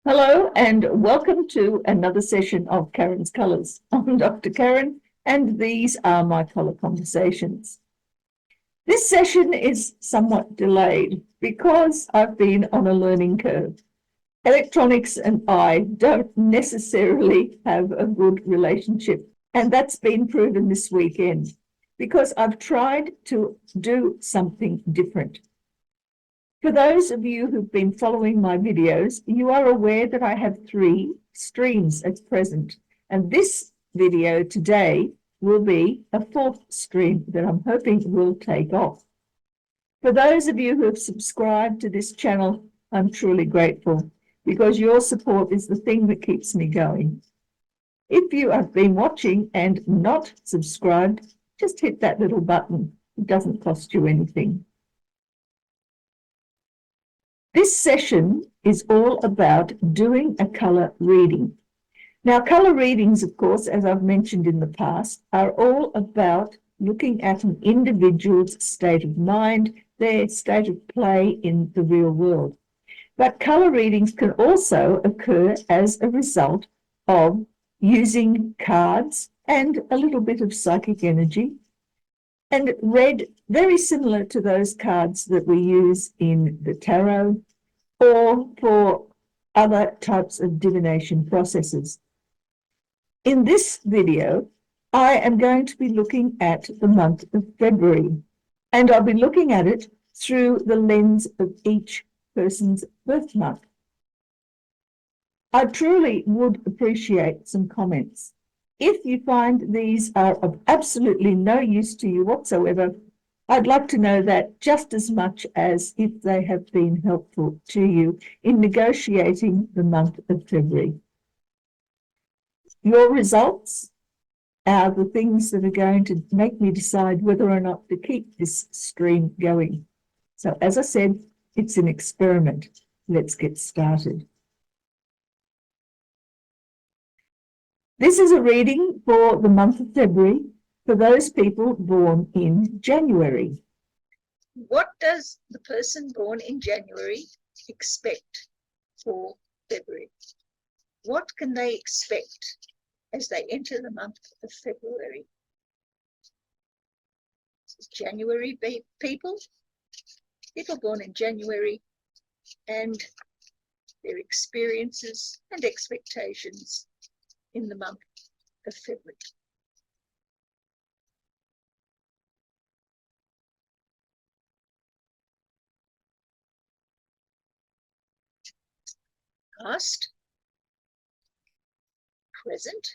Hello and welcome to another session of Karen's Colours. I'm Dr. Karen and these are my colour conversations. This session is somewhat delayed because I've been on a learning curve. Electronics and I don't necessarily have a good relationship, and that's been proven this weekend because I've tried to do something different. For those of you who've been following my videos, you are aware that I have 3 streams at present, and this video today will be a 4th stream that I'm hoping will take off. For those of you who have subscribed to this channel, I'm truly grateful because your support is the thing that keeps me going. If you have been watching and not subscribed, just hit that little button. It doesn't cost you anything. This session is all about doing a colour reading. Now, colour readings, of course, as I've mentioned in the past, are all about looking at an individual's state of mind, their state of play in the real world. But colour readings can also occur as a result of using cards and a little bit of psychic energy, and read very similar to those cards that we use in the tarot or for other types of divination processes. In this video, I am going to be looking at the month of February, and I'll be looking at it through the lens of each person's birth month. I truly would appreciate some comments. If you find these are of absolutely no use to you whatsoever, I'd like to know that just as much as if they have been helpful to you in negotiating the month of February. Your results are the things that are going to make me decide whether or not to keep this stream going. So as I said, it's an experiment. Let's get started. This is a reading for the month of February for those people born in January. What does the person born in January expect for February? What can they expect as they enter the month of February? This is January people born in January, and their experiences and expectations in the month of February. Past, present,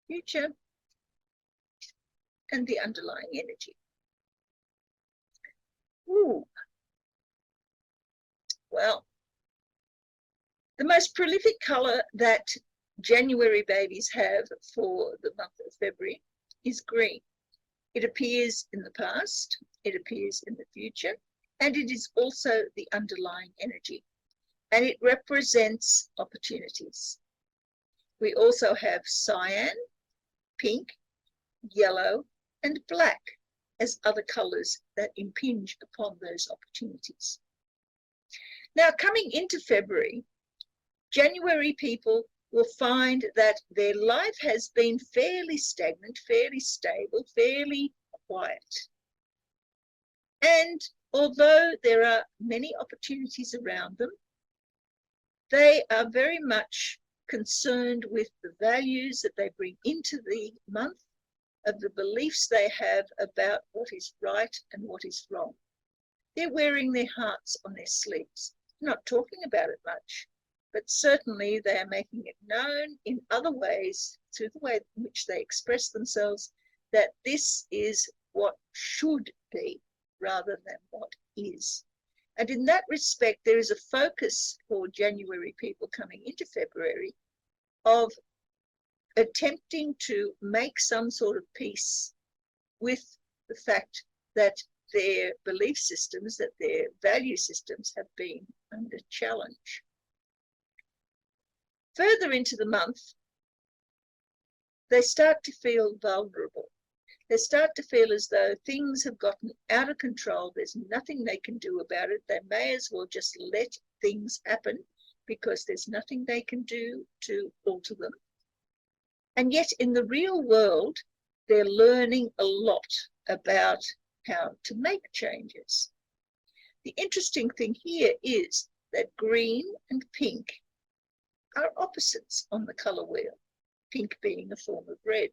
future, and the underlying energy. Ooh. Well, the most prolific colour that January babies have for the month of February is green. It appears in the past, it appears in the future, and it is also the underlying energy, and it represents opportunities. We also have cyan, pink, yellow, and black as other colours that impinge upon those opportunities. Now, coming into February, January people will find that their life has been fairly stagnant, fairly stable, fairly quiet. And although there are many opportunities around them, they are very much concerned with the values that they bring into the month, of the beliefs they have about what is right and what is wrong. They're wearing their hearts on their sleeves, not talking about it much, but certainly they are making it known in other ways, through the way in which they express themselves, that this is what should be rather than what is. And in that respect, there is a focus for January people coming into February of attempting to make some sort of peace with the fact that their belief systems, that their value systems have been under challenge. Further into the month, they start to feel vulnerable. They start to feel as though things have gotten out of control. There's nothing they can do about it. They may as well just let things happen because there's nothing they can do to alter them. And yet in the real world, they're learning a lot about how to make changes. The interesting thing here is that green and pink are opposites on the colour wheel, pink being a form of red.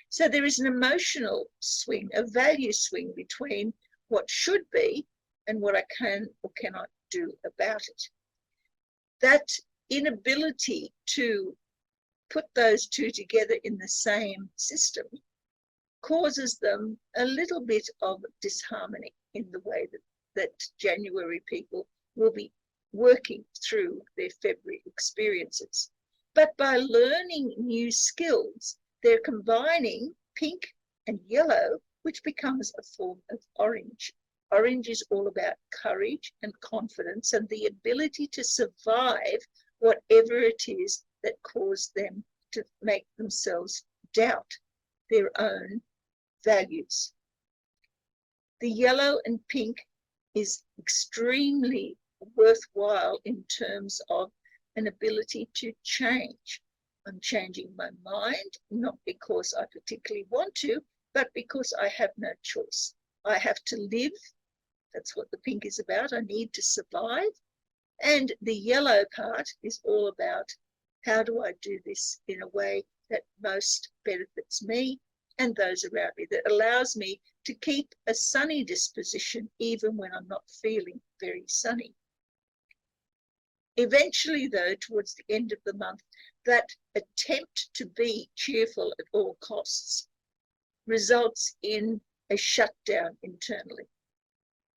So there is an emotional swing, a value swing between what should be and what I can or cannot do about it. That inability to put those two together in the same system causes them a little bit of disharmony in the way that January people will be working through their February experiences. But by learning new skills, they're combining pink and yellow, which becomes a form of orange. Orange is all about courage and confidence and the ability to survive whatever it is that caused them to make themselves doubt their own values. The yellow and pink is extremely worthwhile in terms of an ability to change. I'm changing my mind, not because I particularly want to, but because I have no choice. I have to live. That's what the pink is about. I need to survive. And the yellow part is all about how do I do this in a way that most benefits me and those around me, that allows me to keep a sunny disposition even when I'm not feeling very sunny. Eventually, though, towards the end of the month, that attempt to be cheerful at all costs results in a shutdown internally.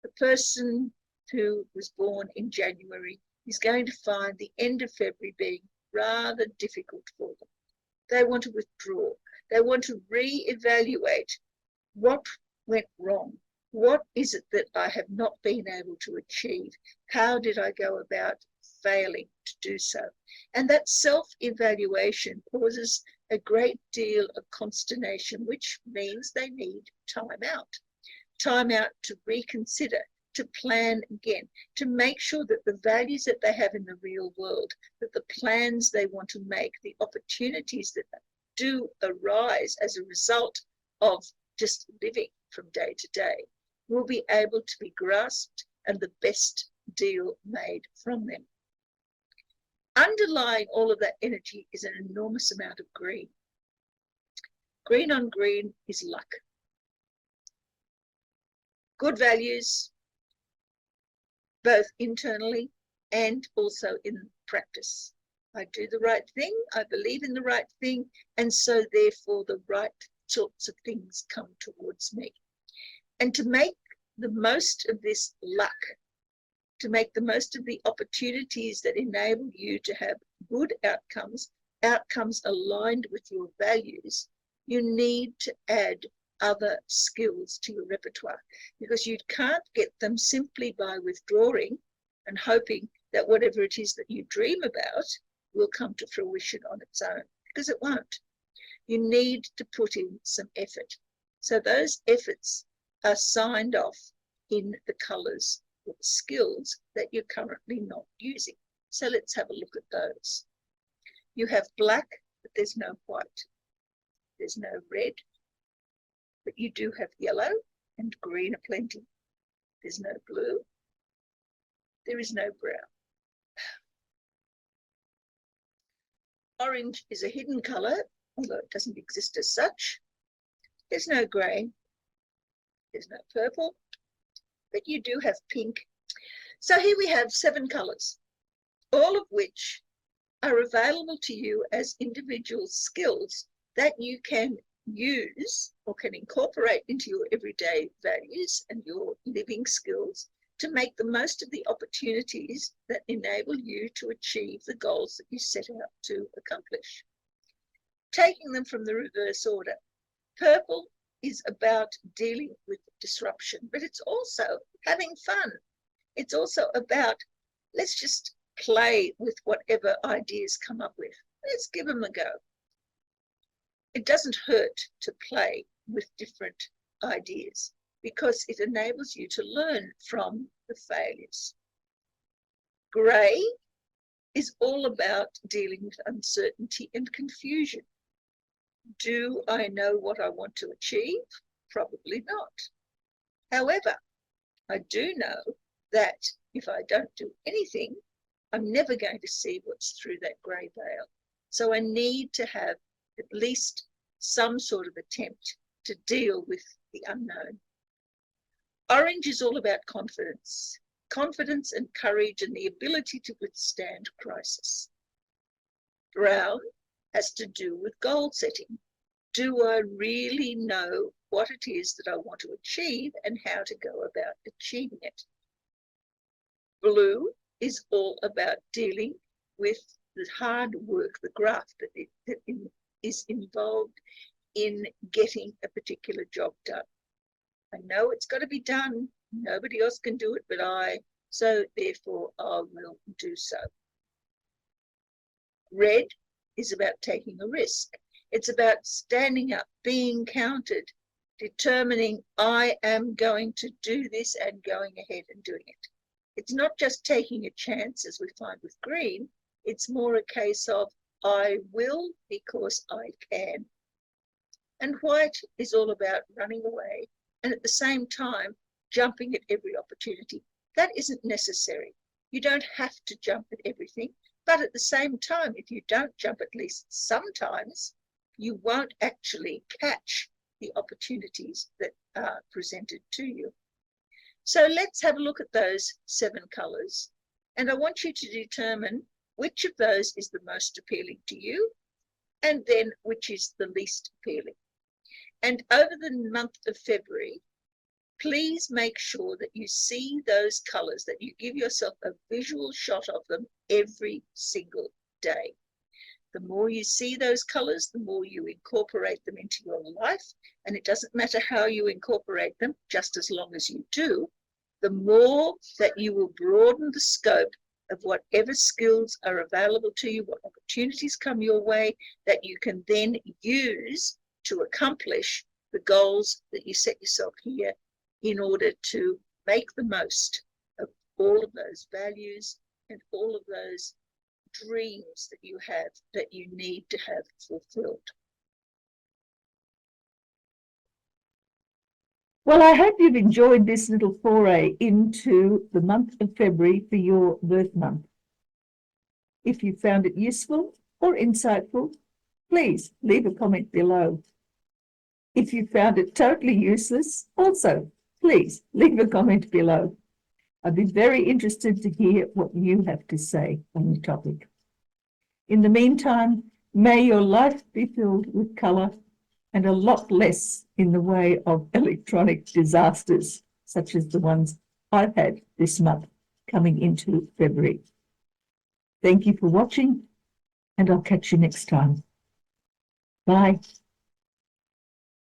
The person who was born in January is going to find the end of February being rather difficult for them. They want to withdraw. They want to re-evaluate what went wrong. What is it that I have not been able to achieve? How did I go about failing to do so? And that self-evaluation causes a great deal of consternation, which means they need time out. Time out to reconsider, to plan again, to make sure that the values that they have in the real world, that the plans they want to make, the opportunities that do arise as a result of just living from day to day, will be able to be grasped and the best deal made from them. Underlying all of that energy is an enormous amount of green. Green on green is luck. Good values, both internally and also in practice. I do the right thing, I believe in the right thing, and so therefore the right sorts of things come towards me. And to make the most of this luck, to make the most of the opportunities that enable you to have good outcomes, outcomes aligned with your values, you need to add other skills to your repertoire, because you can't get them simply by withdrawing and hoping that whatever it is that you dream about will come to fruition on its own, because it won't. You need to put in some effort. So those efforts are signed off in the colours or the skills that you're currently not using. So let's have a look at those. You have black, but there's no white. There's no red, but you do have yellow and green aplenty. There's no blue. There is no brown. Orange is a hidden colour, although it doesn't exist as such. There's no grey. There's no purple, but you do have pink. So here we have 7 colours, all of which are available to you as individual skills that you can use or can incorporate into your everyday values and your living skills to make the most of the opportunities that enable you to achieve the goals that you set out to accomplish. Taking them from the reverse order, purple is about dealing with disruption, but it's also having fun. It's also about, let's just play with whatever ideas come up with. Let's give them a go. It doesn't hurt to play with different ideas, because it enables you to learn from the failures. Grey is all about dealing with uncertainty and confusion. Do I know what I want to achieve? Probably not. However, I do know that if I don't do anything, I'm never going to see what's through that grey veil. So I need to have at least some sort of attempt to deal with the unknown. Orange is all about confidence. Confidence and courage and the ability to withstand crisis. Brown has to do with goal setting. Do I really know what it is that I want to achieve and how to go about achieving it? Blue is all about dealing with the hard work, the graft that is involved in getting a particular job done. I know it's got to be done. Nobody else can do it but I, so therefore I will do so. Red is about taking a risk. It's about standing up, being counted, determining I am going to do this and going ahead and doing it. It's not just taking a chance, as we find with green. It's more a case of I will because I can. And white is all about running away and at the same time jumping at every opportunity. That isn't necessary. You don't have to jump at everything, but at the same time, if you don't jump at least sometimes, you won't actually catch the opportunities that are presented to you. So let's have a look at those 7 colours, and I want you to determine which of those is the most appealing to you and then which is the least appealing. And over the month of February, please make sure that you see those colours, that you give yourself a visual shot of them every single day. The more you see those colours, the more you incorporate them into your life. And it doesn't matter how you incorporate them, just as long as you do, the more that you will broaden the scope of whatever skills are available to you, what opportunities come your way, that you can then use to accomplish the goals that you set yourself here in order to make the most of all of those values and all of those dreams that you have, that you need to have fulfilled. Well, I hope you've enjoyed this little foray into the month of February for your birth month. If you found it useful or insightful, please leave a comment below. If you found it totally useless, also, please leave a comment below. I'd be very interested to hear what you have to say on the topic. In the meantime, may your life be filled with colour and a lot less in the way of electronic disasters, such as the ones I've had this month coming into February. Thank you for watching, and I'll catch you next time. Bye.